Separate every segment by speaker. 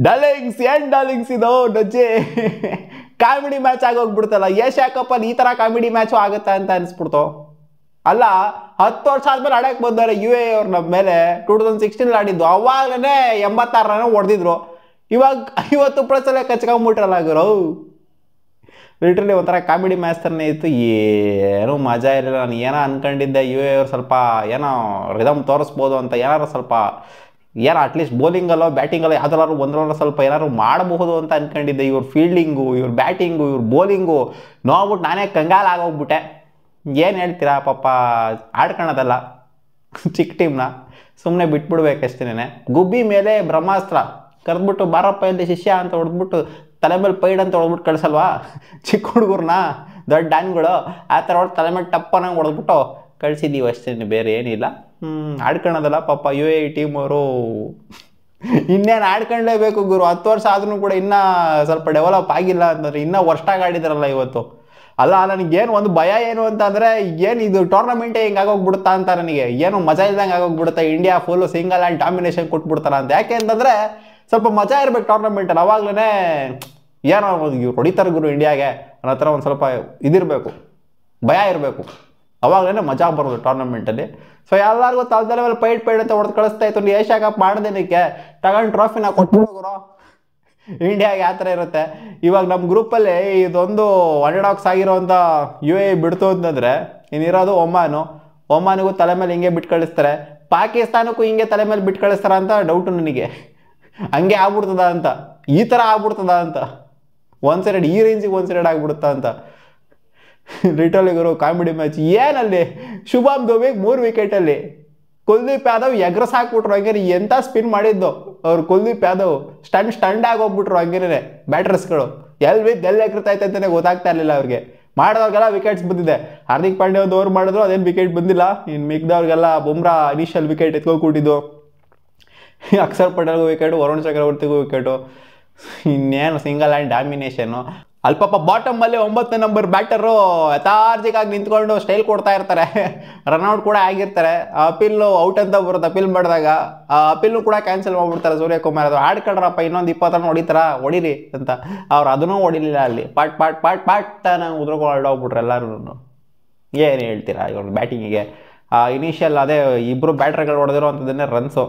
Speaker 1: Darlings ಏನ್ darlings ಇದು ನಜ್ಜೆ comedy match ಆಗೋಗ್ಬಿಡ್ತಲ್ಲ. Asia ಕಪ್ಪಲ್ಲಿ ಈ ಥರ ಕಾಮಿಡಿ ಮ್ಯಾಚು ಆಗುತ್ತೆ ಅಂತ ಅನಿಸ್ಬಿಡ್ತು. ಅಲ್ಲ 10 ವರ್ಷ ಆದ್ಮೇಲೆ ಆಡಕ್ಕೆ ಬಂದವ್ರೆ UAE ಅವ್ರು ನಮ್ಮ ಮೇಲೆ. 2016 ಆಡಿದ್ದು, ಅವಾಗಲೇ 86 ರನ್ ಹೊಡೆದಿದ್ರು. ಇವಾಗ 50 ಪ್ಲಸ್ಸಲ್ಲೇ ಕಚ್ಕೊಂಬಿಟ್ರಲ್ಲ ಗುರು. ಲಿಟ್ರಲಿ ಒಂಥರ ಕಾಮಿಡಿ ಮ್ಯಾಚ್ ಥರನೇ ಇತ್ತು. ಏನೂ ಮಜಾ ಇರಲಿಲ್ಲ. ನಾನು ಏನೋ ಅನ್ಕೊಂಡಿದ್ದೆ UAE ಅವ್ರು ಸ್ವಲ್ಪ ಏನೋ ರಿದಮ್ ತೋರಿಸ್ಬೋದು ಅಂತ, ಏನಾರು ಸ್ವಲ್ಪ ಏನೋ ಅಟ್ಲೀಸ್ಟ್ ಬೌಲಿಂಗಲ್ಲೋ ಬ್ಯಾಟಿಂಗಲ್ಲೋ ಯಾವ್ದಾರು ಒಂದರ ಸ್ವಲ್ಪ ಏನಾದ್ರು ಮಾಡಬಹುದು ಅಂತ ಅನ್ಕೊಂಡಿದ್ದೆ. ಇವ್ರ ಫೀಲ್ಡಿಂಗು, ಇವ್ರ ಬ್ಯಾಟಿಂಗು, ಇವ್ರ ಬೌಲಿಂಗು ನೋಡ್ಬಿಟ್ಟು ನಾನೇ ಕಂಗಾಲ್ ಆಗೋಗ್ಬಿಟ್ಟೆ. ಏನು ಹೇಳ್ತೀರಾ ಪಾಪ, ಆಡ್ಕೊಳೋದಲ್ಲ ಚಿಕ್ಕ ಟೀಮ್ನ, ಸುಮ್ಮನೆ ಬಿಟ್ಬಿಡ್ಬೇಕಷ್ಟೇನೆ. ಗುಬ್ಬಿ ಮೇಲೆ ಬ್ರಹ್ಮಾಸ್ತ್ರ ಕರೆದ್ಬಿಟ್ಟು ಬಾರಪ್ಪ ಇಲ್ಲಿ ಶಿಷ್ಯ ಅಂತ ಹೊಡೆದ್ಬಿಟ್ಟು ತಲೆ ಮೇಲೆ ಪೈಡ್ ಅಂತ ಹೊಡೆದ್ಬಿಟ್ಟು ಕಳಿಸಲ್ವಾ ಚಿಕ್ಕ ಹುಡುಗರನ್ನ, ದೊಡ್ಡ ಡ್ಯಾನ್ಗಳು ಆ ಥರ ಹೊಡೆದು ತಲೆ ಮೇಲೆ ಟಪ್ಪನಂಗೆ ಹೊಡೆದ್ಬಿಟ್ಟು ಕಳಿಸಿದ್ದೀವಿ ಅಷ್ಟೇ, ಬೇರೆ ಏನಿಲ್ಲ. ಆಡ್ಕೊಳೋದಲ್ಲ ಪಾಪ UAE ಟೀಮ್ ಅವರು. ಇನ್ನೇನು ಆಡ್ಕೊಳ್ಳೇಬೇಕು ಗುರು. 10 ವರ್ಷ ಆದ್ರೂ ಕೂಡ ಇನ್ನೂ ಸ್ವಲ್ಪ ಡೆವಲಪ್ ಆಗಿಲ್ಲ ಅಂತಂದರೆ ಇನ್ನೂ ವರ್ಷಾಗಿ ಆಡಿದಾರಲ್ಲ ಇವತ್ತು. ಅಲ್ಲ, ನನಗೇನು ಒಂದು ಭಯ ಏನು ಅಂತಂದರೆ, ಏನು ಇದು ಟೂರ್ನಮೆಂಟೇ ಹಿಂಗೆ ಆಗೋಗ್ಬಿಡುತ್ತಾ ಅಂತ ನನಗೆ ಏನು ಮಜಾ ಇಲ್ದಂಗೆ ಆಗೋಗ್ಬಿಡುತ್ತೆ. India full single and domination ಕೊಟ್ಬಿಡ್ತಾರ ಅಂತ. ಯಾಕೆ ಅಂತಂದರೆ ಸ್ವಲ್ಪ ಮಜಾ ಇರಬೇಕು ಟೂರ್ನಮೆಂಟಲ್ಲಿ. ಅವಾಗಲೇ ಏನೋ ಇವ್ರು ಹೊಡಿತಾರೆ ಗುರು ಇಂಡಿಯಾಗೆ ಅನ್ನೋ ಥರ ಒಂದು ಸ್ವಲ್ಪ ಇದಿರಬೇಕು, ಭಯ ಇರಬೇಕು. ಅವಾಗಲೇ ಮಜಾ ಬರೋದು ಟೂರ್ನಮೆಂಟಲ್ಲಿ. ಸೊ ಎಲ್ಲರಿಗೂ ತಲೆ ಮೇಲೆ ಪೈಡ್ ಅಂತ ಹೊಡೆದು ಕಳಿಸ್ತಾ ಇತ್ತು. ಏಷ್ಯಾ ಕಪ್ ಮಾಡ್ದೇನಕ್ಕೆ ತಗೊಂಡು ಟ್ರಾಫಿನ ಕೊಟ್ಬಿಡೋರು ಇಂಡಿಯಾಗೆ ಆ ಥರ ಇರುತ್ತೆ. ಇವಾಗ ನಮ್ಮ ಗ್ರೂಪಲ್ಲಿ ಇದೊಂದು ಅಂಡರ್ಡಾಗ್ಸ್ ಆಗಿರೋಂಥ UAE ಬಿಡ್ತು ಅಂತಂದರೆ ಇನ್ನಿರೋದು ಒಮಾನಿಗೂ ತಲೆ ಮೇಲೆ ಹಿಂಗೆ ಬಿಟ್ಟು ಕಳಿಸ್ತಾರೆ. ಪಾಕಿಸ್ತಾನಕ್ಕೂ ಹಿಂಗೆ ತಲೆ ಮೇಲೆ ಬಿಟ್ಟು ಕಳಿಸ್ತಾರ ಅಂತ ಡೌಟು ನನಗೆ. ಹಂಗೆ ಆಗ್ಬಿಡ್ತದ ಅಂತ, ಈ ಥರ ಆಗ್ಬಿಡ್ತದ ಅಂತ, ಒಂದು ಸೈಡ್ ಈ ರೇಂಜಿಗೆ ಒಂದು ಸೈಡ್ ಆಗ್ಬಿಡುತ್ತಾ ಅಂತ. ಲಿಟರಲಿ ಗುರು ಕಾಮಿಡಿ ಮ್ಯಾಚ್. ಏನಲ್ಲಿ ಶುಭಮ್ ದುಬೆಗೆ 3 ವಿಕೆಟಲ್ಲಿ, ಕುಲ್ದೀಪ್ ಯಾದವ್ ಎಗ್ರಸ್ ಹಾಕ್ಬಿಟ್ರು. ಹಂಗೇನೆ ಎಂಥ ಸ್ಪಿನ್ ಮಾಡಿದ್ದು ಅವ್ರು ಕುಲ್ದೀಪ್ ಯಾದವ್. ಸ್ಟಂಡ್ ಆಗೋಗ್ಬಿಟ್ರು ಹಂಗೇನೆ ಬ್ಯಾಟರ್ಸ್ಗಳು. ಎಲ್ಲಿ ಎಗ್ರತೈತೆ ಅಂತಲೇ ಗೊತ್ತಾಗ್ತಾ ಇರಲಿಲ್ಲ ಅವ್ರಿಗೆ. ಮಾಡಿದವ್ರಿಗೆಲ್ಲ ವಿಕೆಟ್ಸ್ ಬಂದಿದೆ. ಹಾರ್ದಿಕ್ ಪಾಂಡ್ಯ ಒಂದು ಓವರ್ ಮಾಡಿದ್ರು, ಅದೇನು ವಿಕೆಟ್ ಬಂದಿಲ್ಲ. ಇನ್ನು ಮಿಕ್ದವ್ರಿಗೆಲ್ಲ ಬುಮ್ರಾ ಇನಿಷಿಯಲ್ ವಿಕೆಟ್ ಎತ್ಕೊಬಿಟ್ಟಿದ್ದು. ಅಕ್ಷರ್ ಪಟೇಲ್ಗೂ ವಿಕೆಟು, ವರುಣ್ ಚಕ್ರವರ್ತಿಗೂ ವಿಕೆಟು. ಇನ್ನೇನು ಸಿಂಗಲ್ ಆ್ಯಂಡ್ ಡಾಮಿನೇಷನ್ನು. ಅಲ್ಲಿ ಪಾಪ ಬಾಟಮಲ್ಲಿ 9ನೇ ನಂಬರ್ ಬ್ಯಾಟರು ಯಥಾರ್ಜಿಕಾಗಿ ನಿಂತ್ಕೊಂಡು ಸ್ಟೈಲ್ ಕೊಡ್ತಾ ಇರ್ತಾರೆ. ರನ್ಔಟ್ ಕೂಡ ಆಗಿರ್ತಾರೆ. ಅಪೀಲು ಔಟ್ ಅಂತ ಬರುತ್ತೆ. ಅಪೀಲ್ ಮಾಡಿದಾಗ ಆ ಅಪೀಲ್ನು ಕೂಡ ಕ್ಯಾನ್ಸಲ್ ಮಾಡ್ಬಿಡ್ತಾರೆ ಸೂರ್ಯಕುಮಾರ್. ಅದು ಆಡ್ಕೊಳ್ರಪ್ಪ, ಇನ್ನೊಂದು 20 ರನ್ ಹೊಡಿತಾರ, ಹೊಡೀರಿ ಅಂತ. ಅವ್ರು ಅದನ್ನೂ ಹೊಡಿಲಿಲ್ಲ. ಅಲ್ಲಿ ಪಾಟ್ ನಂಗೆ ಉದ್ರಕೊಂಡು ಹೋಗ್ಬಿಟ್ರು ಎಲ್ಲರೂ. ಏನು ಹೇಳ್ತೀರಾ ಇವ್ರು ಬ್ಯಾಟಿಂಗಿಗೆ. ಇನಿಷಿಯಲ್ ಅದೇ ಇಬ್ಬರು ಬ್ಯಾಟ್ರಿಗಳು ಹೊಡೆದಿರೋ ಅಂಥದ್ದನ್ನೇ ರನ್ಸು.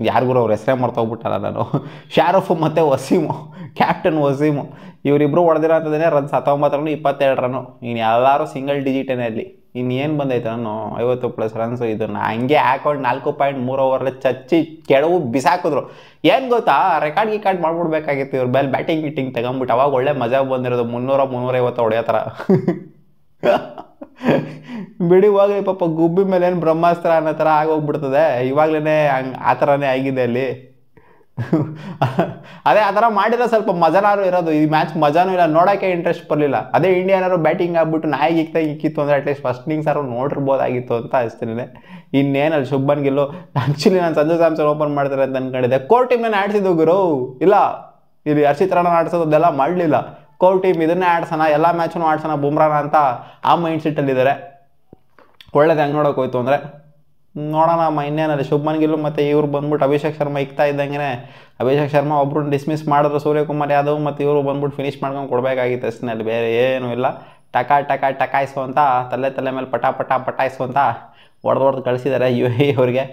Speaker 1: ಯಾರಿಗೂ ಅವ್ರ ಹೆಸರೇ ಮರ್ತೋಗ್ಬಿಟ್ಟಲ್ಲ ನಾನು. ಶಾರುಫ್ ಮತ್ತು ವಸೀಮು, ಕ್ಯಾಪ್ಟನ್ ವಸೀಮು, ಇವರಿಬ್ಬರು ಹೊಡೆದಿರೋ ಅಂಥದ್ದೇ ರನ್ಸ್ 19 ರನ್ನು 27 ರನ್ನು. ಇನ್ನು ಎಲ್ಲರೂ ಸಿಂಗಲ್ ಡಿಜಿಟೇನೆ ಅಲ್ಲಿ. ಇನ್ನೇನು ಬಂದೈತೆ ನಾನು 50+ ರನ್ಸು. ಇದನ್ನು ಹಂಗೆ ಹಾಕೊಂಡು 4.3 ಓವರಲ್ಲಿ ಚಚ್ಚಿ ಕೆಳವು ಬಿಸಾಕಿದ್ರು. ಏನು ಗೊತ್ತಾ, ರೆಕಾರ್ಡ್ ಮಾಡ್ಬಿಡ್ಬೇಕಾಗಿತ್ತು ಇವ್ರ ಮೇಲೆ. ಬ್ಯಾಟಿಂಗ್ ತಗೊಂಬಿಟ್ಟು ಅವಾಗ ಒಳ್ಳೆ ಮಜಾ ಬಂದಿರೋದು. 300-350 ಹೊಡೆಯೋ ಥರ. ಬಿಡಿ ಹೋಗ್ಲಿ ಪಾಪ. ಗುಬ್ಬಿ ಮೇಲೆ ಏನು ಬ್ರಹ್ಮಾಸ್ತ್ರ ಅನ್ನೋ ಥರ ಆಗೋಗ್ಬಿಡ್ತದೆ. ಇವಾಗಲೇ ಹಂಗೆ ಆ ಥರನೇ ಆಗಿದೆ ಅಲ್ಲಿ. ಅದೇ ಆ ಥರ ಮಾಡಿದ್ರೆ ಸ್ವಲ್ಪ ಮಜಾನಾರು ಇರೋದು. ಈ ಮ್ಯಾಚ್ ಮಜಾನೂ ಇಲ್ಲ, ನೋಡೋಕ್ಕೆ ಇಂಟ್ರೆಸ್ಟ್ ಬರಲಿಲ್ಲ. ಅದೇ ಇಂಡಿಯಾನಾರು ಬ್ಯಾಟಿಂಗ್ ಆಗ್ಬಿಟ್ಟು ಇಕ್ಕಿತ್ತು ಅಂದರೆ ಅಟ್ಲೀಸ್ಟ್ ಫಸ್ಟ್ ಇನ್ನಿಂಗ್ಸ್ ಆರು ನೋಡಿರ್ಬೋದಾಗಿತ್ತು ಅಂತ ಅನಿಸ್ತೀನಿ. ಇನ್ನೇನಲ್ಲಿ ಶುಭ್ಮನ್ ಗಿಲ್ಲು. ಆ್ಯಕ್ಚುಲಿ ನಾನು ಸಂಜು ಸ್ಯಾಮ್ಸನ್ ಓಪನ್ ಮಾಡ್ತಾರೆ ಅಂತ ಅಂದ್ಕೊಂಡಿದ್ದೆ. ಕೋರ್ ಟೀಮ್ನ ಆಡಿಸಿದ್ದು ಗುರು. ಇಲ್ಲ, ಇಲ್ಲಿ ಹರ್ಷಿತ್ ರಾಣಾ ಆಡಿಸೋದೆಲ್ಲ ಮಾಡಲಿಲ್ಲ. ಕೋರ್ ಟೀಮ್ ಇದನ್ನೇ ಆಡ್ಸೋಣ, ಎಲ್ಲ ಮ್ಯಾಚನ್ನು ಆಡ್ಸೋಣ ಬುಮ್ರಾನ ಅಂತ ಆ ಮೈಂಡ್ ಸೆಟ್ಟಲ್ಲಿದ್ದಾರೆ. ಒಳ್ಳೇದು ಹೆಂಗೆ ನೋಡೋಕೆ ಹೋಯ್ತು ಅಂದರೆ ನೋಡೋಣ. ಇನ್ನೇನಲ್ಲಿ ಶುಭ್ಮನ್ ಗಿಲ್ಲು ಮತ್ತು ಇವ್ರು ಬಂದ್ಬಿಟ್ಟು ಅಭಿಷೇಕ್ ಶರ್ಮಾ ಇಕ್ತಾ ಇದ್ದಂಗೆ ಅಭಿಷೇಕ್ ಶರ್ಮಾ ಒಬ್ಬರು ಡಿಸ್ಮಿಸ್ ಮಾಡಿದ್ರು. ಸೂರ್ಯಕುಮಾರ್ ಯಾದವ್ ಮತ್ತು ಇವರು ಬಂದ್ಬಿಟ್ಟು ಫಿನಿಶ್ ಮಾಡ್ಕೊಂಡು ಕೊಡಬೇಕಾಗಿತ್ತು ಅಷ್ಟೇ. ಅಲ್ಲಿ ಬೇರೆ ಏನೂ ಇಲ್ಲ. ಟಕಾಯಿಸು ಅಂತ ತಲೆ ಮೇಲೆ ಪಟಾಯಿಸು ಅಂತ ಹೊಡೆದು ಕಳಿಸಿದ್ದಾರೆ UAE ಅವ್ರಿಗೆ.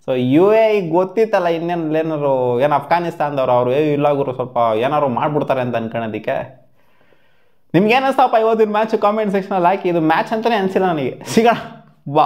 Speaker 1: ಸೊ UAE ಗೊತ್ತಿತ್ತಲ್ಲ ಇನ್ನೇನಾರು ಏನು ಅಫ್ಘಾನಿಸ್ತಾನದವ್ರು ಅವರು ಇಲ್ಲ ಗುರು ಸ್ವಲ್ಪ ಏನಾದ್ರು ಮಾಡಿಬಿಡ್ತಾರೆ ಅಂತ ಅನ್ಕೊಳ್ಳೋದಕ್ಕೆ. ನಿಮ್ಗೆ ಏನಿಸ್ತಪ್ಪ ಇವತ್ತಿನ ಮ್ಯಾಚ್ ಕಾಮೆಂಟ್ ಸೆಕ್ಷನಲ್ಲಿ ಹಾಕಿ. ಇದು ಮ್ಯಾಚ್ ಅಂತಲೇ ಅನಿಸಿಲ್ಲ ನನಗೆ. ಸಿಗೋಣ ಬಾ.